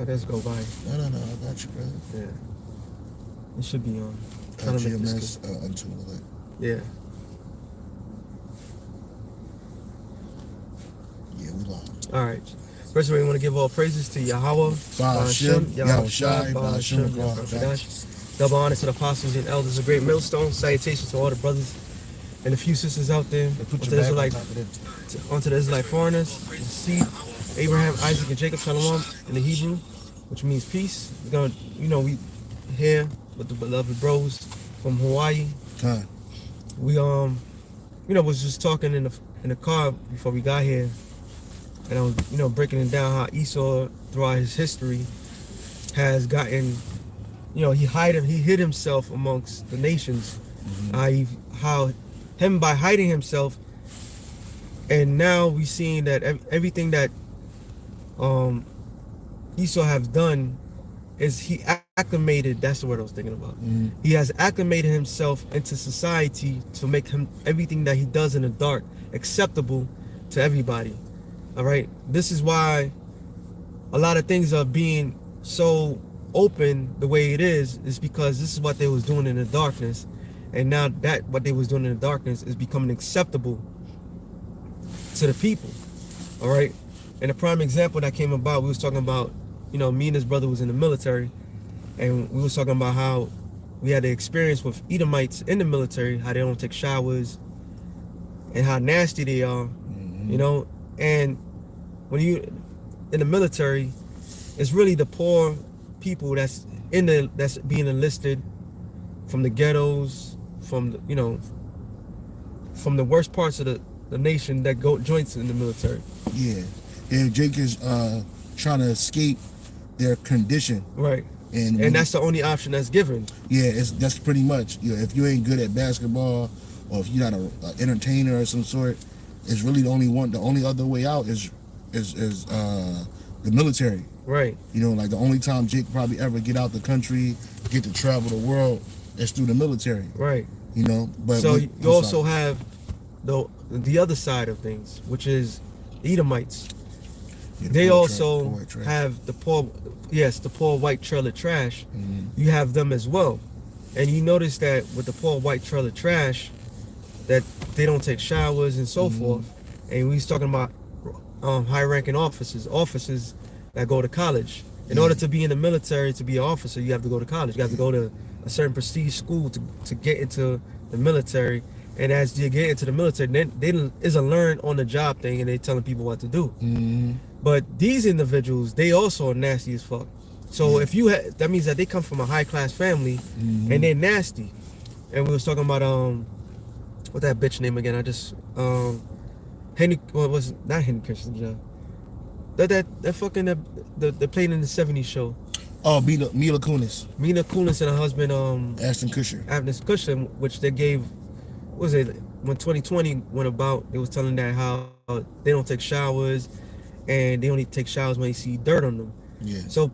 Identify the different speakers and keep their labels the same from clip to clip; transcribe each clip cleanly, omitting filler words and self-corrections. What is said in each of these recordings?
Speaker 1: let's go by.
Speaker 2: No, I got you, brother.
Speaker 1: Yeah. It should be on.
Speaker 2: GMS unto elect.
Speaker 1: Yeah.
Speaker 2: Yeah, we live.
Speaker 1: All right. First of all, we want to give all praises to Yahweh,
Speaker 2: Ba'ashem, Yahweh Shai, Ba'ashem, Ba'ashem.
Speaker 1: Double honor to the apostles and elders of Great Millstone. Salutations to all the brothers and a few sisters out there.
Speaker 2: Put your back
Speaker 1: onto the Israelite foreigners, the seed, Abraham, Isaac, and Jacob, Shalom, in the Hebrew, which means peace. We're gonna, we here with the beloved bros from Hawaii.
Speaker 2: Time.
Speaker 1: We was just talking in the car before we got here, and I was breaking it down how Esau throughout his history has gotten, he hid himself amongst the nations. How him by hiding himself, and now we seeing that everything that Esau has done is he acclimated. That's the word I was thinking about. He has acclimated himself into society to make everything that he does in the dark acceptable to everybody. All right, this is why a lot of things are being so open the way it is because this is what they was doing in the darkness, and now that what they was doing in the darkness is becoming acceptable to the people. All right, and a prime example that came about, we was talking about, me and his brother was in the military, and we was talking about how we had the experience with Edomites in the military, how they don't take showers and how nasty they are, and when you in the military, it's really the poor people that's being enlisted from the ghettos, from the, from the worst parts of the nation that joins in the military.
Speaker 2: Yeah, and Jake is trying to escape their condition.
Speaker 1: Right. And that's the only option that's given. Yeah,
Speaker 2: that's pretty much. If you ain't good at basketball, or if you're not an entertainer of some sort, it's really the only other way out is the military.
Speaker 1: Right.
Speaker 2: Like the only time Jake probably ever get out the country, get to travel the world, is through the military.
Speaker 1: Right.
Speaker 2: But
Speaker 1: so you also have the other side of things, which is Edomites. Yeah, they also have the poor white trailer trash. You have them as well, and you notice that with the poor white trailer trash, that they don't take showers and so forth. And we was talking about high-ranking officers that go to college. In order to be in the military, to be an officer, you have to go to college. You have to go to a certain prestige school to get into the military. And as you get into the military, then it's a learn on the job thing, and they telling people what to do. But these individuals, they also are nasty as fuck. So if you that means that they come from a high class family, and they're nasty. And we was talking about what that bitch name again? I just Henry. Well, it was not Henry Christian. That fucking the playing in the '70s show.
Speaker 2: Oh, Mila Kunis.
Speaker 1: Mila Kunis and her husband
Speaker 2: Ashton Kutcher.
Speaker 1: Ashton Kutcher, which they gave. What was it when 2020 went about? It was telling that how they don't take showers, and they only take showers when they see dirt on them.
Speaker 2: Yeah.
Speaker 1: So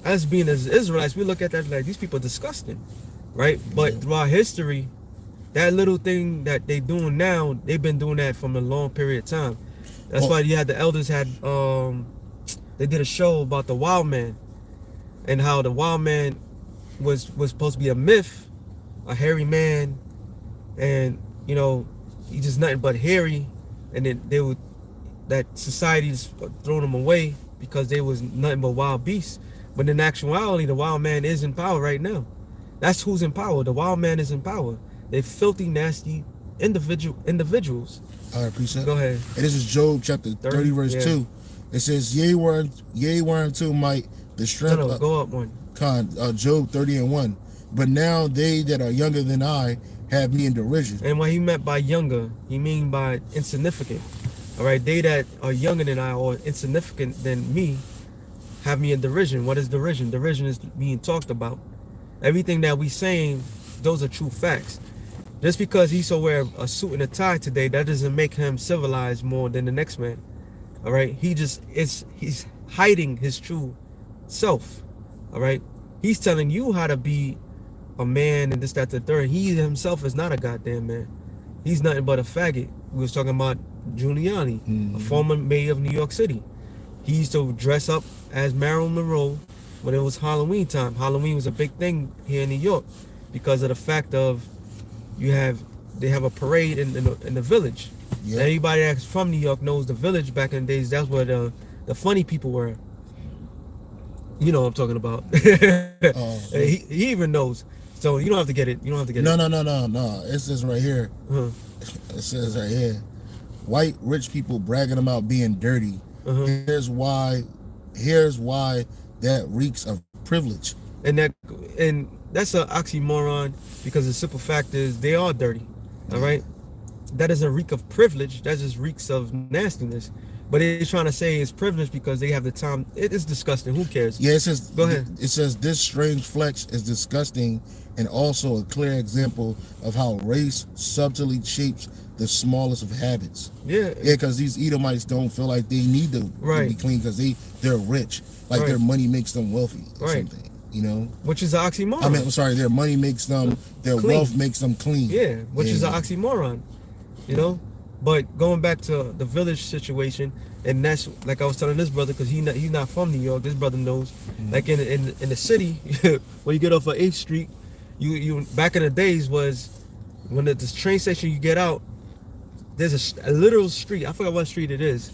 Speaker 1: us being as Israelites, we look at that like these people are disgusting, right? But throughout history, that little thing that they doing now, they've been doing that from a long period of time. That's why you had the elders had they did a show about the wild man, and how the wild man was supposed to be a myth, a hairy man, and he's just nothing but hairy, and then that society's throwing them away because they was nothing but wild beasts. But in actuality, the wild man is in power right now. That's who's in power. The wild man is in power. They're filthy, nasty individuals.
Speaker 2: All right, precept.
Speaker 1: Go ahead.
Speaker 2: And this is Job chapter 30 verse 2. It says, Yea whereunto might the strength
Speaker 1: No, go up one.
Speaker 2: Job 30:1. But now they that are younger than I have me in derision.
Speaker 1: And what he meant by younger, he mean by insignificant. All right, they that are younger than I or insignificant than me have me in derision. What is derision? Derision is being talked about. Everything that we saying, those are true facts. Just because Esau wear a suit and a tie today, that doesn't make him civilized more than the next man. All right, he's hiding his true self. All right, he's telling you how to be a man and this, that, the third. He himself is not a goddamn man. He's nothing but a faggot. We was talking about Giuliani, a former mayor of New York City. He used to dress up as Marilyn Monroe when it was Halloween time. Halloween was a big thing here in New York because of the fact of they have a parade in the village.
Speaker 2: Yeah.
Speaker 1: Anybody that's from New York knows the village back in the days. That's where the funny people were. You know what I'm talking about. He even knows. So you don't have to get it. You don't have to get
Speaker 2: No.
Speaker 1: it.
Speaker 2: It says right here.
Speaker 1: Uh-huh.
Speaker 2: It says right here. White rich people bragging about being dirty.
Speaker 1: Uh-huh.
Speaker 2: Here's why that reeks of privilege.
Speaker 1: And that's an oxymoron because the simple fact is they are dirty. All right. That doesn't reek of privilege. That just reeks of nastiness. But they're trying to say it's privilege because they have the time. It is disgusting. Who cares?
Speaker 2: Yeah, it says.
Speaker 1: Go ahead.
Speaker 2: It says this strange flex is disgusting and also a clear example of how race subtly shapes the smallest of habits.
Speaker 1: Yeah.
Speaker 2: Yeah, because these Edomites don't feel like they need to be clean because they're rich. Like their money makes them wealthy or something. You know?
Speaker 1: Which is an oxymoron.
Speaker 2: I mean, I'm sorry, their money makes them, their
Speaker 1: clean.
Speaker 2: wealth makes them clean.
Speaker 1: Yeah, which is an oxymoron. You know? But going back to the village situation, and that's like I was telling this brother, because he's not from New York. This brother knows. Mm-hmm. Like in the city, when you get off of 8th Street, you back in the days was when the train station you get out, there's a literal street. I forgot what street it is,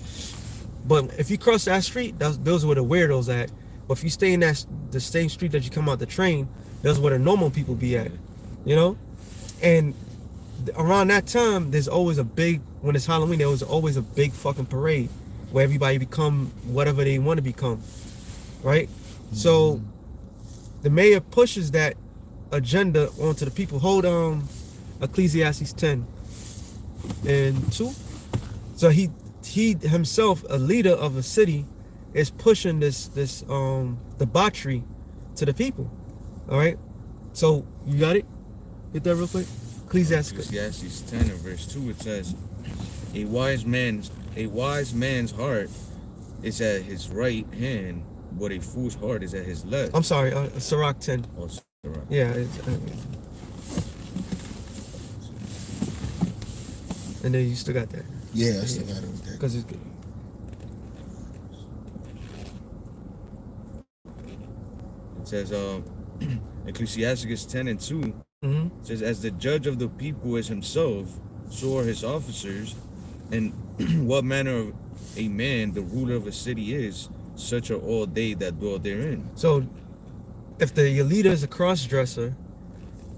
Speaker 1: but if you cross that street, those are where the weirdos at. But if you stay in the same street that you come out the train, those where the normal people be at. You know, and around that time, there's always when it's Halloween, there was always a big fucking parade where everybody become whatever they want to become, right? Mm-hmm. So the mayor pushes that agenda onto the people. Hold Ecclesiastes 10:2. So he himself, a leader of a city, is pushing this debauchery to the people. All right. So you got it? Get that real quick. Ecclesiastes
Speaker 3: 10 and verse 2, it says, a wise man's heart is at his right hand, but a fool's heart is at his left.
Speaker 1: I'm sorry, Sirach 10.
Speaker 3: Oh, Sirach.
Speaker 1: Yeah. And then you still got that.
Speaker 2: Yeah, I still got it with that.
Speaker 1: Because it's good.
Speaker 3: It says, Ecclesiastes 10 and 2,
Speaker 1: mm-hmm.
Speaker 3: says, as the judge of the people is himself, so are his officers, and what manner of a man the ruler of a city is, such are all they that dwell therein.
Speaker 1: So, if your leader is a cross-dresser,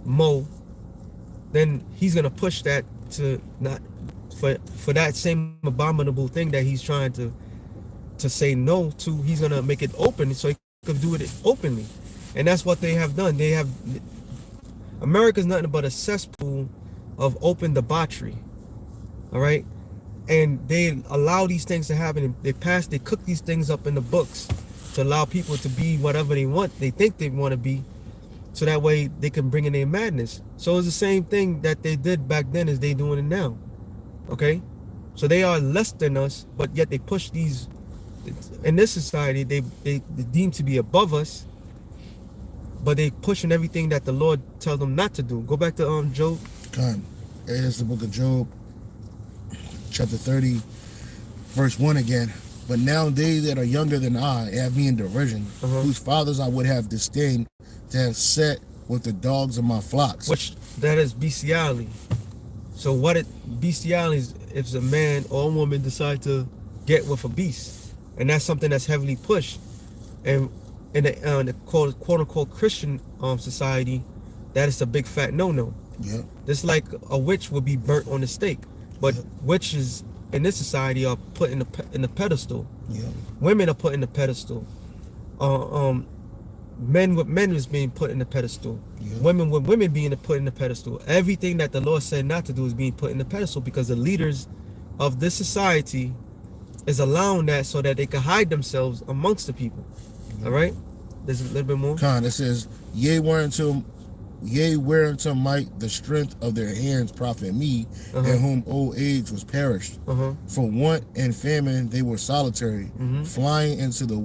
Speaker 1: Mo, then he's gonna push that to not for that same abominable thing that he's trying to say no to. He's gonna make it open so he can do it openly, and that's what they have done. America's nothing but a cesspool of open debauchery. All right. And they allow these things to happen. They cook these things up in the books to allow people to be whatever they think they want to be, so that way they can bring in their madness. So it's the same thing that they did back then as they doing it now. Okay? So they are less than us, but yet they push these, in this society, they deem to be above us, but they pushing everything that the Lord tells them not to do. Go back to Job.
Speaker 2: Come. Here's the book of Job. Chapter 30, verse 1 again. But now they that are younger than I have me in derision, whose fathers I would have disdained to have set with the dogs of my flocks.
Speaker 1: Which, that is bestiality. So bestiality is if a man or a woman decide to get with a beast. And that's something that's heavily pushed. And in the quote-unquote Christian society, that is a big fat no-no.
Speaker 2: Yeah.
Speaker 1: Just like a witch would be burnt on the stake. But witches in this society are put in the pedestal.
Speaker 2: Yeah.
Speaker 1: Women are put in the pedestal. Men with men is being put in the pedestal. Yeah. Women with women being put in the pedestal. Everything that the Lord said not to do is being put in the pedestal because the leaders of this society is allowing that so that they can hide themselves amongst the people. Yeah. All right? There's a little bit more.
Speaker 2: It says, yea, whereunto might the strength of their hands profit me, in whom old age was perished. For want and famine they were solitary, flying into the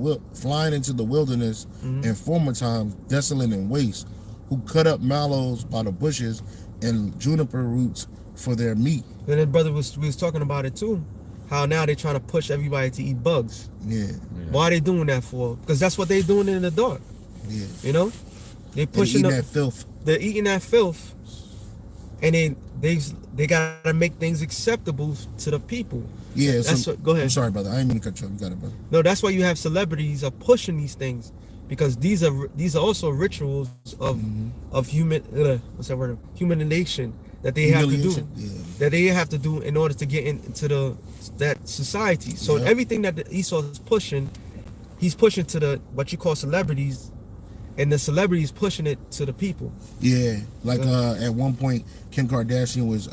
Speaker 2: wilderness in former times, desolate and waste, who cut up mallows by the bushes and juniper roots for their meat.
Speaker 1: And then brother we was talking about it too. how now they're trying to push everybody to eat bugs.
Speaker 2: Yeah.
Speaker 1: Why are they doing that for? Because that's what they're doing in the dark.
Speaker 2: Yeah.
Speaker 1: You know, they
Speaker 2: They
Speaker 1: pushing
Speaker 2: eating
Speaker 1: the,
Speaker 2: that filth.
Speaker 1: they're eating that filth, and they gotta make things acceptable to the people.
Speaker 2: Yeah.
Speaker 1: That's what, go ahead.
Speaker 2: I'm sorry, brother. I ain't mean to cut you off. You got it, brother.
Speaker 1: No, that's why you have celebrities are pushing these things, because these are also rituals of human what's that word, humanization that they have to do,
Speaker 2: Humiliation. Yeah.
Speaker 1: that they have to do in order to get into that society. So
Speaker 2: Yeah.
Speaker 1: everything that the Esau is pushing, he's pushing to the what you call celebrities, and the celebrities pushing it to the people.
Speaker 2: Yeah, like at one point, Kim Kardashian was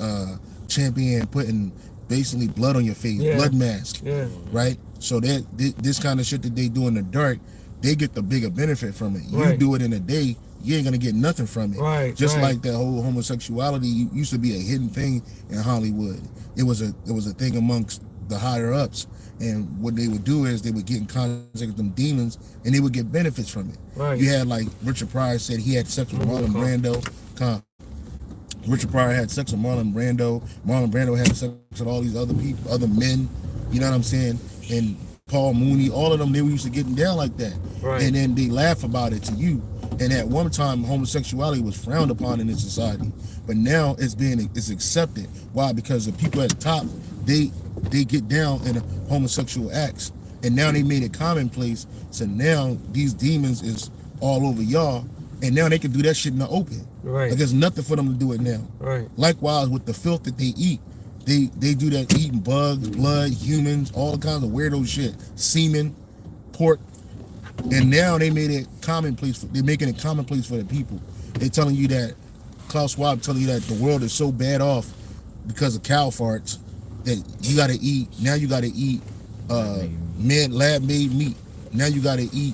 Speaker 2: champion putting basically blood on your face,
Speaker 1: Yeah.
Speaker 2: blood mask,
Speaker 1: Yeah,
Speaker 2: right? So that this kind of shit that they do in the dark, they get the bigger benefit from it. You
Speaker 1: Right.
Speaker 2: do it in the day, you ain't gonna get nothing from it.
Speaker 1: Right,
Speaker 2: Just
Speaker 1: right.
Speaker 2: like that whole homosexuality used to be a hidden thing in Hollywood. It was a thing amongst the higher ups. And what they would do is they would get in contact with them demons, and they would get benefits from it.
Speaker 1: Right.
Speaker 2: You had like Richard Pryor said he had sex with Marlon Brando. Richard Pryor had sex with Marlon Brando. Marlon Brando had sex with all these other people, other men. You know what I'm saying? And Paul Mooney, all of them, they were used to getting down like that.
Speaker 1: Right.
Speaker 2: And then they laugh about it to you. And at one time, homosexuality was frowned upon in this society, but now it's accepted. Why? Because the people at the top, they get down in homosexual acts, and now they made it commonplace. So now these demons is all over y'all, and now they can do that shit in the open.
Speaker 1: Right.
Speaker 2: Like there's nothing for them to do it now.
Speaker 1: right.
Speaker 2: Likewise with the filth that they eat, they do that eating bugs, blood, humans, all kinds of weirdo shit, semen, pork, and now they made it commonplace. They're making it commonplace for the people. They're telling you that Klaus Schwab telling you that the world is so bad off because of cow farts that you got to eat. Now you got to eat lab-made meat. Now you got to eat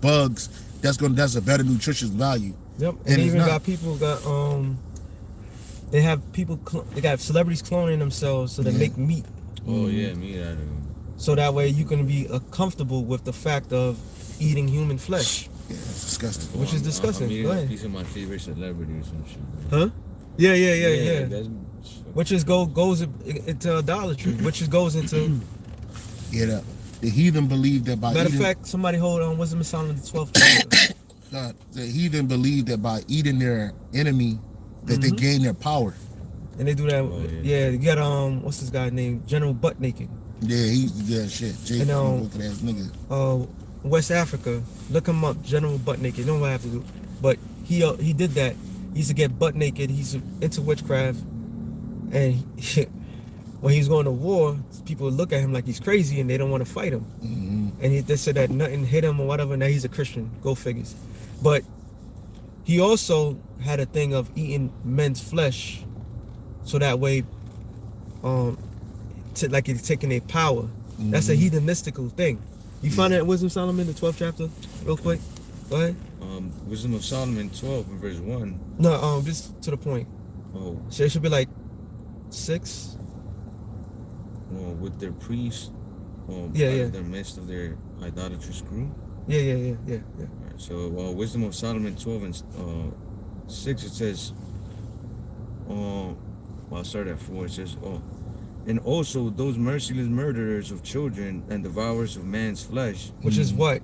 Speaker 2: bugs. That's a better nutritious value.
Speaker 1: Yep.
Speaker 2: And
Speaker 1: And
Speaker 2: it's
Speaker 1: even
Speaker 2: not.
Speaker 1: got people they have people they got celebrities cloning themselves so they
Speaker 2: Yeah.
Speaker 1: make meat.
Speaker 3: Oh yeah, me that.
Speaker 1: So that way you can be comfortable with the fact of eating human flesh.
Speaker 2: Yeah, it's disgusting.
Speaker 1: Which is disgusting.
Speaker 3: I'm eating
Speaker 1: Go
Speaker 3: a
Speaker 1: ahead.
Speaker 3: piece of my favorite celebrity or some shit.
Speaker 1: Huh? Yeah.
Speaker 3: That's,
Speaker 1: Which is goes into idolatry. Which is goes into
Speaker 2: Yeah, the heathen believe that by
Speaker 1: matter of
Speaker 2: eating,
Speaker 1: fact, somebody hold on, Wisdom of Solomon the 12th chapter.
Speaker 2: the heathen believe that by eating their enemy, that they gain their power.
Speaker 1: And they do that.
Speaker 3: Oh,
Speaker 1: yeah, you got what's this guy named? General Butt Naked.
Speaker 2: Yeah, he used to do that shit. Jay,
Speaker 1: And,
Speaker 2: wicked ass nigga.
Speaker 1: West Africa. Look him up, General Butt Naked. You know what I have to do. But he did that. He used to get butt naked. He's into witchcraft. And when he's going to war, people would look at him like he's crazy and they don't want to fight him. And they said that nothing hit him or whatever. Now he's a Christian. Go figures. But he also had a thing of eating men's flesh, so that way, like he's taking their power. That's a heathenistical thing. You find that in Wisdom of Solomon, the 12th chapter, real quick. Go ahead.
Speaker 3: Wisdom of Solomon 12 and verse 1.
Speaker 1: No, just to the point.
Speaker 3: Oh,
Speaker 1: So it should be like 6.
Speaker 3: with their priests,
Speaker 1: Yeah,
Speaker 3: out
Speaker 1: yeah.
Speaker 3: of the midst of their idolatrous crew.
Speaker 1: Yeah.
Speaker 3: Alright, so Wisdom of Solomon 12 and 6, it says, I'll start at 4. It says, and also those merciless murderers of children and devourers of man's flesh.
Speaker 1: Which is what?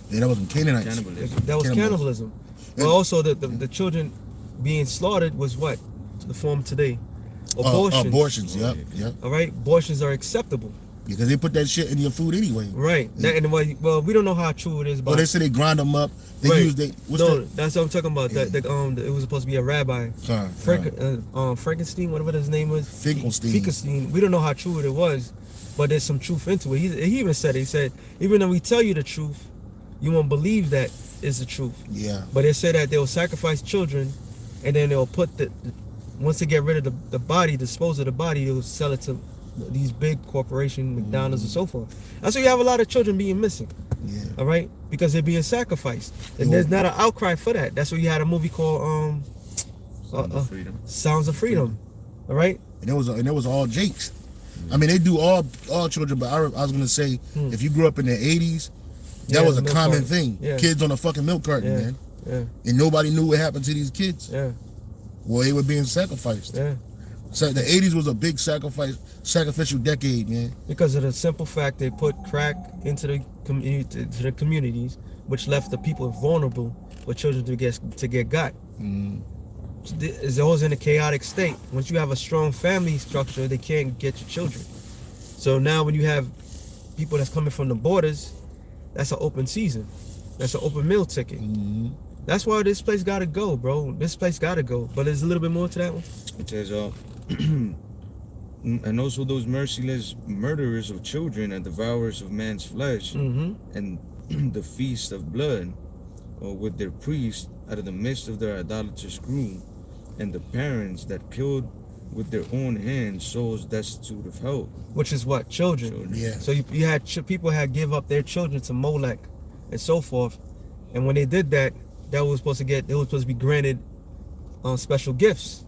Speaker 2: Yeah, that was some Canaanites.
Speaker 3: Cannibalism.
Speaker 1: That was
Speaker 2: Cannibalism.
Speaker 1: cannibalism. But also the children being slaughtered was what? The form today.
Speaker 2: Abortions.
Speaker 3: Oh,
Speaker 2: Yep.
Speaker 1: All right, abortions are acceptable.
Speaker 2: Because they put that shit in your food anyway.
Speaker 1: Right.
Speaker 2: Yeah.
Speaker 1: And well, we don't know how true it is. But
Speaker 2: Well, they say they grind them up. They
Speaker 1: right.
Speaker 2: use what's
Speaker 1: no,
Speaker 2: that?
Speaker 1: that's what I'm talking about.
Speaker 2: Yeah.
Speaker 1: It was supposed to be a rabbi, Frankenstein, whatever his name was. Finkelstein. We don't know how true it was, but there's some truth into it. He even said, he said, even though we tell you the truth, you won't believe that is the truth.
Speaker 2: Yeah.
Speaker 1: But they say that they'll sacrifice children, and then they'll put once they get rid of the body, dispose of the body, they'll sell it to these big corporations, McDonald's and so forth. That's why you have a lot of children being missing.
Speaker 2: Yeah.
Speaker 1: All right, because they're being sacrificed, and there's not an outcry for that. That's why you had a movie called
Speaker 3: Sons of Freedom.
Speaker 1: Sounds of Freedom. All right.
Speaker 2: And it was all Jakes. I mean, they do all children, but I was gonna say, if you grew up in the '80s, that
Speaker 1: Yeah,
Speaker 2: was a
Speaker 1: milk
Speaker 2: common
Speaker 1: carton.
Speaker 2: thing.
Speaker 1: Yeah.
Speaker 2: Kids on a fucking milk carton,
Speaker 1: Yeah.
Speaker 2: man,
Speaker 1: Yeah.
Speaker 2: and nobody knew what happened to these kids.
Speaker 1: Yeah.
Speaker 2: Well, they were being sacrificed.
Speaker 1: Yeah.
Speaker 2: So the 80s was a big sacrificial decade, man.
Speaker 1: Because of the simple fact they put crack into the communities, which left the people vulnerable for children to get got. It's always in a chaotic state. Once you have a strong family structure, they can't get your children. So now when you have people that's coming from the borders, that's an open season. That's an open meal ticket. That's why this place gotta go, bro. This place gotta go. But there's a little bit more to that one.
Speaker 3: It says, and also those merciless murderers of children and devourers of man's flesh, and the feast of blood, with their priests out of the midst of their idolatrous crew, and the parents that killed with their own hands souls destitute of help.
Speaker 1: Which is what? Children.
Speaker 2: Yeah.
Speaker 1: So you had people had give up their children to Molech and so forth. And when they did that, they were supposed to be granted special gifts.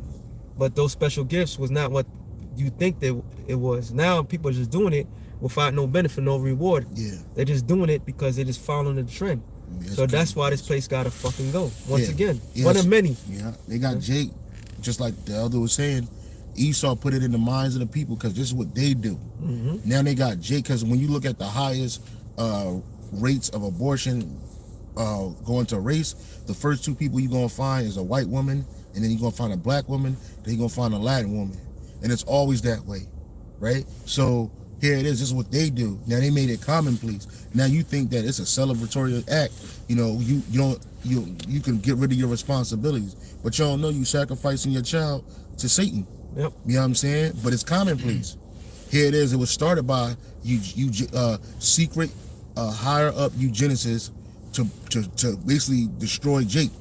Speaker 1: But those special gifts was not what you think it was. Now people are just doing it without no benefit, no reward.
Speaker 2: Yeah.
Speaker 1: They're just doing it because they're just following the trend.
Speaker 2: Yeah,
Speaker 1: So that's why this place gotta fucking go. Once again.
Speaker 2: Yes.
Speaker 1: One of many.
Speaker 2: Yeah. They got Jake, just like the elder was saying, Esau put it in the minds of the people because this is what they do. Now they got Jake, because when you look at the highest rates of abortion going to race, the first two people you're going to find is a white woman, and then you're going to find a black woman, then you're going to find a Latin woman. And it's always that way, right? So here it is. This is what they do. Now they made it commonplace. Now you think that it's a celebratory act. You know, you can get rid of your responsibilities, but you don't know you sacrificing your child to Satan.
Speaker 1: Yep.
Speaker 2: You know what I'm saying? But it's commonplace. Here it is. It was started by secret higher up eugenicists to basically destroy Jake.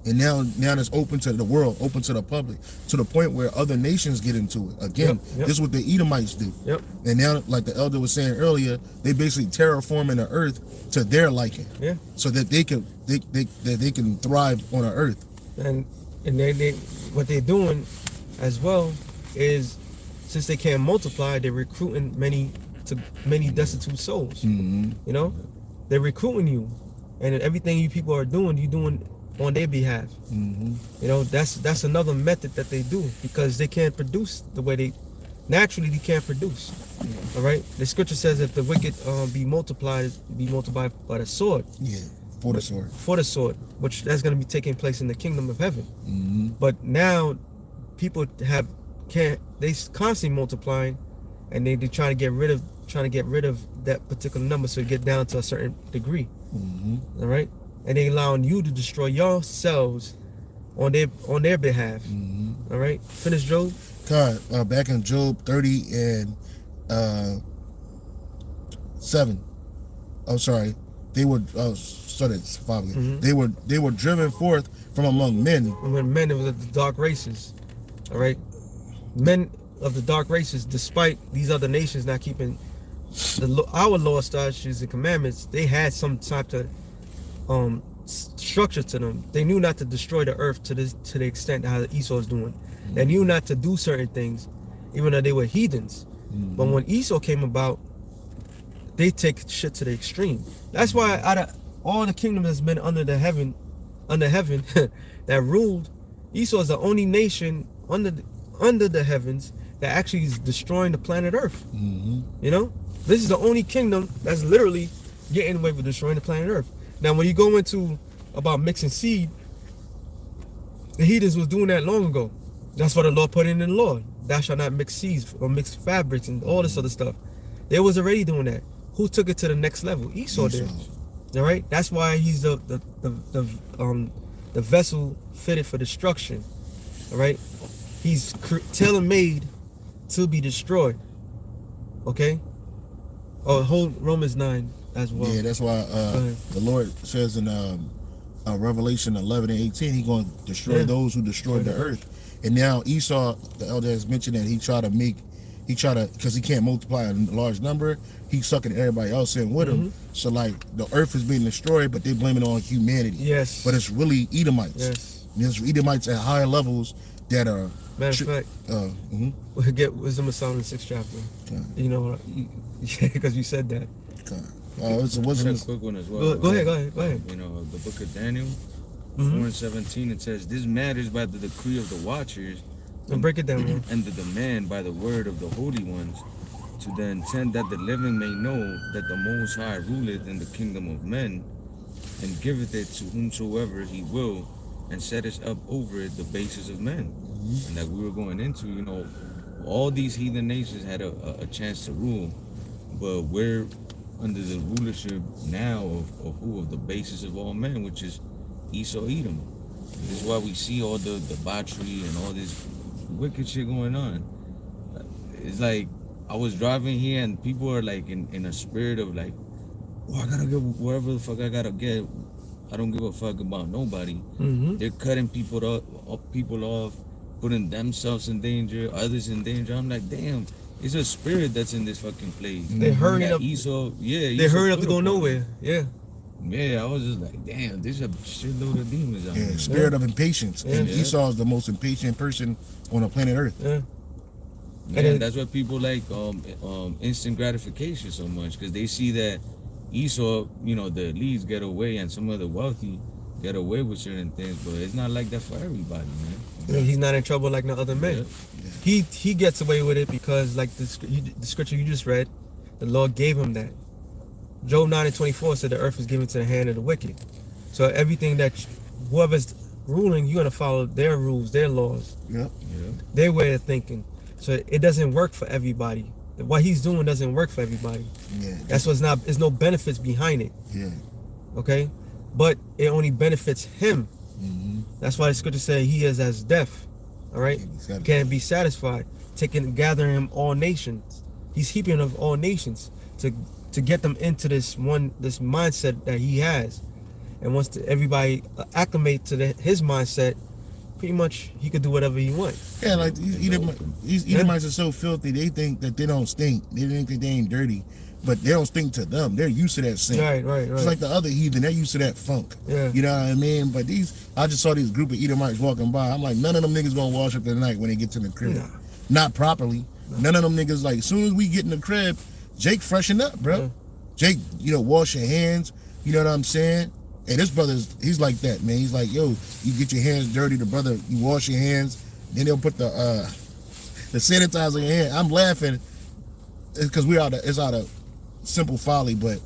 Speaker 2: And now it's open to the world, open to the public, to the point where other nations get into it. Again,
Speaker 1: Yep.
Speaker 2: this is what the Edomites do.
Speaker 1: Yep.
Speaker 2: And now, like the elder was saying earlier, they basically terraforming the earth to their liking.
Speaker 1: Yeah.
Speaker 2: So that they can thrive on the earth.
Speaker 1: And they what they're doing as well is, since they can't multiply, they're recruiting many destitute souls. You know, they're recruiting you, and everything you people are doing, you doing on their behalf. You know, that's another method that they do, because they can't produce the way they naturally can't produce. All right, the scripture says if the wicked be multiplied by the sword.
Speaker 2: Yeah, for the sword.
Speaker 1: For the sword, which that's going to be taking place in the kingdom of heaven. But now people they constantly multiplying, and they're trying to get rid of that particular number, so you get down to a certain degree. All right, and they allowing you to destroy yourselves on their behalf. All right, finish Job.
Speaker 2: God, back in Job 30 and 7. I'm sorry, they were started 5. They were driven forth from among men.
Speaker 1: When men of the dark races, all right, men of the dark races, despite these other nations not keeping our law, statutes, and commandments, they had some type of structure to them. They knew not to destroy the earth to the extent how Esau is doing. They knew not to do certain things, even though they were heathens. But when Esau came about, they take shit to the extreme. That's why out of all the kingdom that's been under heaven that ruled, Esau is the only nation under the heavens that actually is destroying the planet Earth. You know, this is the only kingdom that's literally getting away with destroying the planet Earth. Now, when you go into about mixing seed, the heathens was doing that long ago. That's what the Lord put in the law. Thou shalt not mix seeds or mix fabrics and all this other stuff. They was already doing that. Who took it to the next level? Esau did. All right. That's why he's the vessel fitted for destruction. All right. He's tailor-made to be destroyed. Okay. Oh, hold Romans 9 as well.
Speaker 2: Yeah, that's why the Lord says in Revelation 11 and 18, He's going to destroy those who destroyed the earth. And now Esau, the elder has mentioned that he tried to, because he can't multiply a large number, he's sucking everybody else in with him. So like the earth is being destroyed, but they blame it on humanity.
Speaker 1: Yes.
Speaker 2: But it's really Edomites.
Speaker 1: Yes.
Speaker 2: There's Edomites at higher levels that are.
Speaker 1: Matter of fact, we'll get Wisdom of Solomon 6th chapter. You know, because you said that.
Speaker 2: It's a wisdom.
Speaker 3: A quick one as well.
Speaker 1: Go ahead.
Speaker 3: You know, the book of Daniel, 4:17, it says, "This matters by the decree of the watchers,
Speaker 1: And break it down, man.
Speaker 3: And the demand by the word of the holy ones, to the intent that the living may know that the Most High ruleth in the kingdom of men, and giveth it to whomsoever he will, and setteth up over it the basis of men. And like we were going into, you know, all these heathen nations had a chance to rule, but we're under the rulership now of who? Of the basis of all men, which is Esau, Edom. This is why we see all the debauchery and all this wicked shit going on. It's like I was driving here and people are like in a spirit of like, oh, I gotta get wherever the fuck I gotta get. I don't give a fuck about nobody.
Speaker 1: Mm-hmm.
Speaker 3: They're cutting people off, putting themselves in danger, others in danger. I'm like, damn, it's a spirit that's in this fucking place.
Speaker 1: They hurrying up.
Speaker 3: Esau, yeah.
Speaker 1: They
Speaker 3: Esau
Speaker 1: hurry up to
Speaker 3: put
Speaker 1: go
Speaker 3: upon
Speaker 1: nowhere.
Speaker 3: them.
Speaker 1: Yeah.
Speaker 3: Yeah, I was just like, damn, there's a shitload of demons out
Speaker 2: Yeah,
Speaker 3: here.
Speaker 2: spirit of impatience. And
Speaker 3: Yeah.
Speaker 2: Esau is the most impatient person on the planet Earth.
Speaker 1: Yeah.
Speaker 3: Man, that's why people like instant gratification so much, because they see that Esau, you know, the elites get away and some of the wealthy get away with certain things, but it's not like that for everybody, man.
Speaker 1: You know, he's not in trouble like the other men.
Speaker 3: Yeah.
Speaker 1: He gets away with it because, like the scripture you just read, the Lord gave him that. Job 9:24 said the earth is given to the hand of the wicked. So everything that whoever's ruling, you're gonna follow their rules, their laws,
Speaker 2: Yep.
Speaker 3: Yeah.
Speaker 1: their way of thinking. So it doesn't work for everybody. What he's doing doesn't work for everybody.
Speaker 2: Yeah.
Speaker 1: That's what's not. There's no benefits behind it.
Speaker 2: Yeah.
Speaker 1: Okay, but it only benefits him.
Speaker 2: Mm-hmm.
Speaker 1: That's why the scripture says he is as deaf. All right, can't be satisfied. Gathering him all nations. He's heaping of all nations to get them into this mindset that he has, and once everybody acclimate to his mindset, pretty much he could do whatever he wants.
Speaker 2: Yeah, like these Edomites are so filthy. They think that they don't stink. They think that they ain't dirty, but they don't stink to them. They're used to that sin.
Speaker 1: Right.
Speaker 2: It's like the other heathen. They're used to that funk.
Speaker 1: Yeah.
Speaker 2: You know what I mean? But I just saw these group of Edomites walking by. I'm like, none of them niggas gonna wash up tonight when they get to the crib.
Speaker 1: Nah.
Speaker 2: Not properly. None of them niggas, like, as soon as we get in the crib, Jake freshen up, bro.
Speaker 1: Yeah.
Speaker 2: Jake, you know, wash your hands. You know what I'm saying? And this he's like that, man. He's like, yo, you get your hands dirty. The brother, you wash your hands. Then they'll put the sanitizer in your hand. I'm laughing because it's out of simple folly, but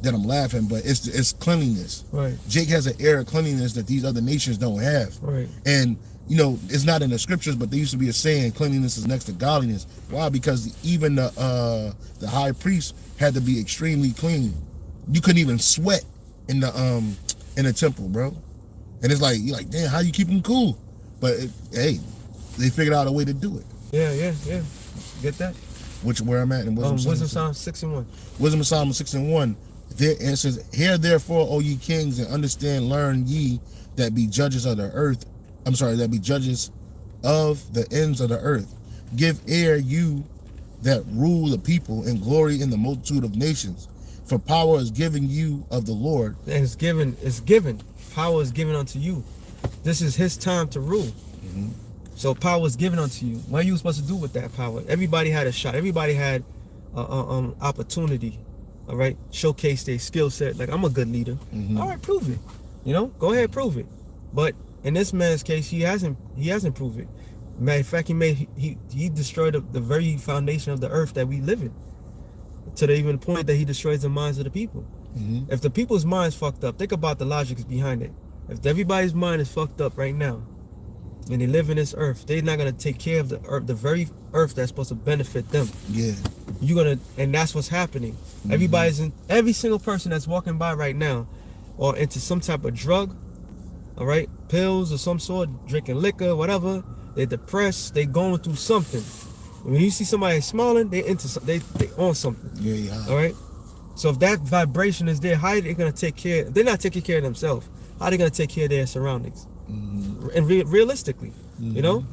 Speaker 2: that I'm laughing. But it's cleanliness.
Speaker 1: Right.
Speaker 2: Jake has an air of cleanliness that these other nations don't have.
Speaker 1: Right.
Speaker 2: And you know, it's not in the scriptures, but there used to be a saying, cleanliness is next to godliness. Why? Because even the high priest had to be extremely clean. You couldn't even sweat in the temple, bro. And it's like, you're like, damn, how you keep them cool? But hey, they figured out a way to do it.
Speaker 1: Yeah. Get that?
Speaker 2: Where I'm at in
Speaker 1: Wisdom Psalm 6:1.
Speaker 2: Wisdom of Solomon 6:1. It says, hear therefore, O ye kings, and understand, learn ye that be judges of the earth. That be judges of the ends of the earth. Give ear, you that rule the people, and glory in the multitude of nations. For power is given you of the Lord.
Speaker 1: And it's given. Power is given unto you. This is his time to rule.
Speaker 2: Mm-hmm.
Speaker 1: So power is given unto you. What are you supposed to do with that power? Everybody had a shot. Everybody had opportunity. All right, showcase their skill set. Like, I'm a good leader.
Speaker 2: Mm-hmm.
Speaker 1: All right, prove it. You know, go ahead, prove it. But in this man's case, he hasn't proved it. Matter of fact, he destroyed the very foundation of the earth that we live in, to the even point that he destroys the minds of the people.
Speaker 2: Mm-hmm.
Speaker 1: If the people's minds fucked up, think about the logic behind it. If everybody's mind is fucked up right now, and they live in this earth, they're not gonna take care of the earth, the very earth that's supposed to benefit them.
Speaker 2: Yeah.
Speaker 1: And that's what's happening. Mm-hmm. Every single person that's walking by right now, or into some type of drug, all right, pills of some sort, drinking liquor, whatever. They're depressed. They going through something. When you see somebody smiling, they on something.
Speaker 2: Yeah.
Speaker 1: All right. So if that vibration is there, how are they gonna take care? They're not taking care of themselves. How are they gonna take care of their surroundings? Mm-hmm. And realistically, mm-hmm. You know.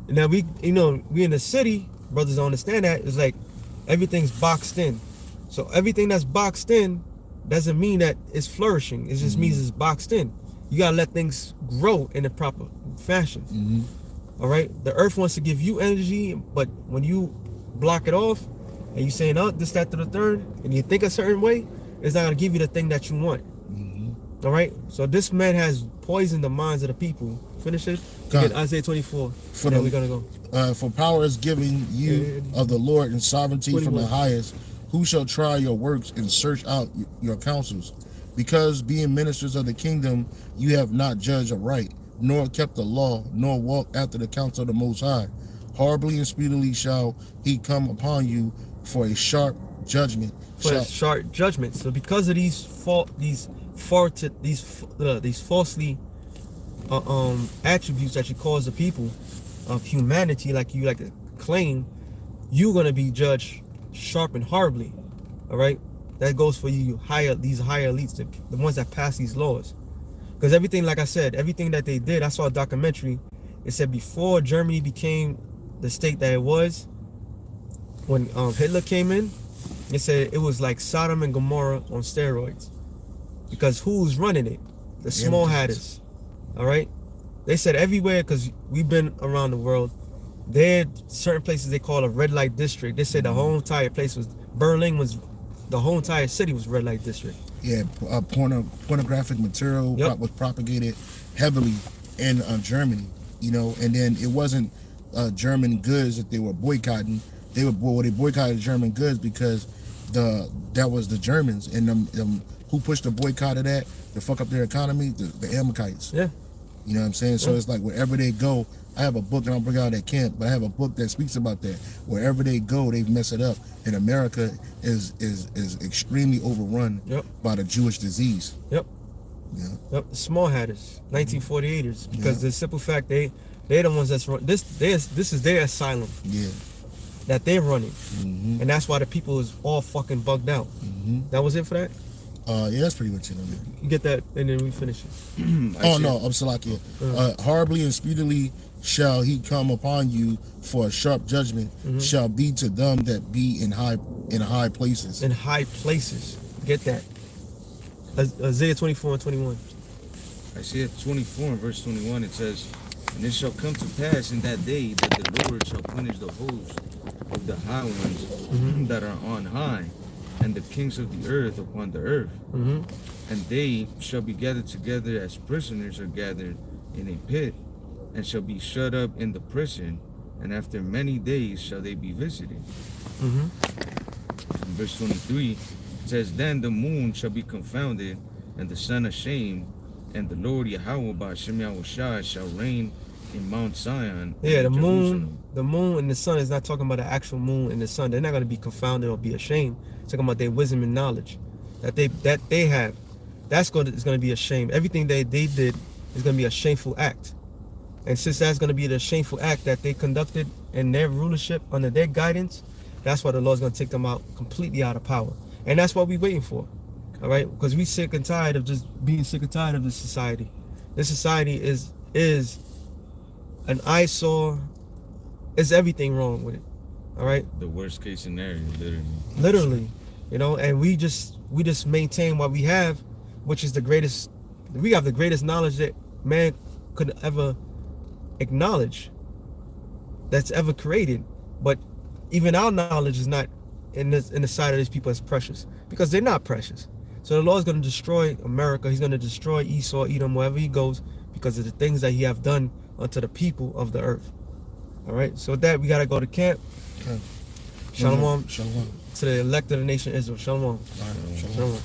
Speaker 1: Now we in the city, brothers don't understand that. It's like everything's boxed in. So everything that's boxed in doesn't mean that it's flourishing. It just means it's boxed in. You gotta let things grow in the proper fashion. Mm-hmm. All right. The earth wants to give you energy, but when you block it off and you saying, oh, this, that, to the third, and you think a certain way, it's not gonna give you the thing that you want. Mm-hmm. All right. So this man has poisoned the minds of the people. Finish it.
Speaker 2: God.
Speaker 1: Get Isaiah 24.
Speaker 2: For
Speaker 1: Then
Speaker 2: the-
Speaker 1: we're gonna go.
Speaker 2: For power is given you of the Lord, and sovereignty from the
Speaker 1: 21.
Speaker 2: highest. Who shall try your works and search out your counsels? Because being ministers of the kingdom, you have not judged aright, nor kept the law, nor walked after the counsel of the Most High. Horribly and speedily shall he come upon you for a sharp judgment.
Speaker 1: For a sharp judgment. So because of these falsely attributes that you cause the people of humanity, like you like to claim, you're gonna be judged sharp and horribly. All right, that goes for these higher elites, the ones that pass these laws. Because everything, like I said, everything that they did, I saw a documentary. It said before Germany became the state that it was, when Hitler came in, it said it was like Sodom and Gomorrah on steroids. Because who's running it? The small hatters. All right. They said everywhere, because we've been around the world, there are certain places they call a red light district. They said the whole entire place was, Berlin was, the whole entire city was red light district.
Speaker 2: Yeah, pornographic material was propagated heavily in Germany, you know, and then it wasn't German goods that they were boycotting. They boycotted German goods because that was the Germans, and them who pushed the boycott of that to fuck up their economy, the Amalekites.
Speaker 1: Yeah.
Speaker 2: You know what I'm saying? So it's like wherever they go, I have a book, and I'll bring out at camp, but I have a book that speaks about that. Wherever they go, they've messed it up. And America is extremely overrun by the Jewish disease.
Speaker 1: Yep.
Speaker 2: Yeah.
Speaker 1: Yep. The small hatters, 1948ers, because the simple fact they're the ones that's run this is their asylum.
Speaker 2: Yeah.
Speaker 1: That they're running. And that's why the people is all fucking bugged out. That was it for that?
Speaker 2: Yeah, that's pretty much it on there.
Speaker 1: You get that, and then we finish it.
Speaker 2: Oh no, I'm Salakia. Horribly and speedily shall he come upon you, for a sharp judgment shall be to them that be in high places.
Speaker 1: In high places. Get that. Isaiah 24 and 21.
Speaker 3: Isaiah 24 and verse 21, it says, "And it shall come to pass in that day that the Lord shall punish the host of the high ones that are on high, and the kings of the earth upon the earth. And they shall be gathered together as prisoners are gathered in a pit, and shall be shut up in the prison, and after many days shall they be visited." In verse 23, it says, "Then the moon shall be confounded, and the sun ashamed, and the Lord Yahweh Ba'ashem Yahushua shall reign in Mount Zion."
Speaker 1: Yeah, the
Speaker 3: Jerusalem.
Speaker 1: moon and the sun is not talking about the actual moon and the sun. They're not going to be confounded or be ashamed. It's talking about their wisdom and knowledge that they have. That's going to be a shame. Everything they did is going to be a shameful act. And since that's going to be the shameful act that they conducted in their rulership under their guidance, that's why the Lord's going to take them out completely out of power. And that's what we're waiting for. All right? Because we sick and tired of just being sick and tired of this society. This society is an eyesore. There's everything wrong with it. All right?
Speaker 3: The worst case scenario,
Speaker 1: Literally. You know, and we just maintain what we have, which is the greatest. We have the greatest knowledge that man could ever acknowledge, that's ever created. But even our knowledge is not in the sight of these people as precious, because they're not precious. So the Lord's going to destroy America. He's going to destroy Esau, Edom, wherever he goes, because of the things that he have done unto the people of the earth. All right. So with that, we got to go to camp.
Speaker 2: Okay.
Speaker 1: Shalom.
Speaker 2: Shalom.
Speaker 1: To the elect of the nation Israel. Shalom.
Speaker 2: All right. Shalom.
Speaker 1: Shalom.